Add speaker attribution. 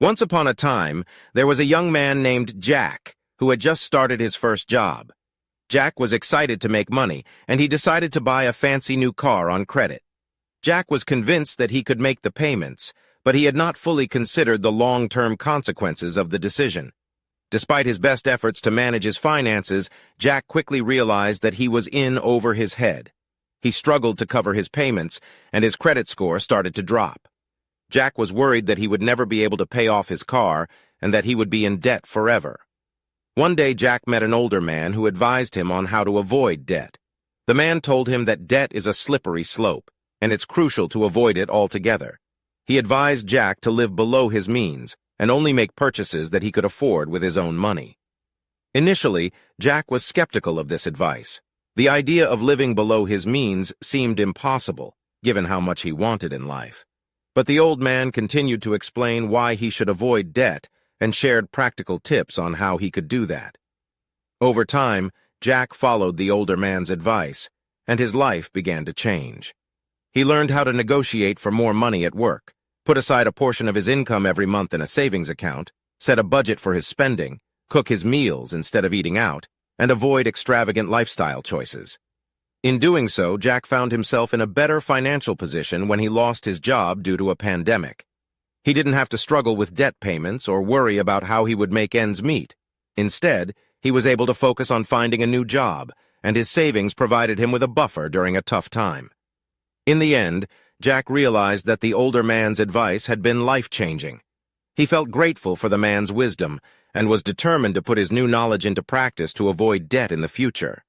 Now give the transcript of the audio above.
Speaker 1: Once upon a time, there was a young man named Jack who had just started his first job. Jack was excited to make money, and he decided to buy a fancy new car on credit. Jack was convinced that he could make the payments, but he had not fully considered the long-term consequences of the decision. Despite his best efforts to manage his finances, Jack quickly realized that he was in over his head. He struggled to cover his payments, and his credit score started to drop. Jack was worried that he would never be able to pay off his car and that he would be in debt forever. One day, Jack met an older man who advised him on how to avoid debt. The man told him that debt is a slippery slope, and it's crucial to avoid it altogether. He advised Jack to live below his means and only make purchases that he could afford with his own money. Initially, Jack was skeptical of this advice. The idea of living below his means seemed impossible, given how much he wanted in life. But the old man continued to explain why he should avoid debt and shared practical tips on how he could do that. Over time, Jack followed the older man's advice, and his life began to change. He learned how to negotiate for more money at work, put aside a portion of his income every month in a savings account, set a budget for his spending, cook his meals instead of eating out, and avoid extravagant lifestyle choices. In doing so, Jack found himself in a better financial position when he lost his job due to a pandemic. He didn't have to struggle with debt payments or worry about how he would make ends meet. Instead, he was able to focus on finding a new job, and his savings provided him with a buffer during a tough time. In the end, Jack realized that the older man's advice had been life-changing. He felt grateful for the man's wisdom and was determined to put his new knowledge into practice to avoid debt in the future.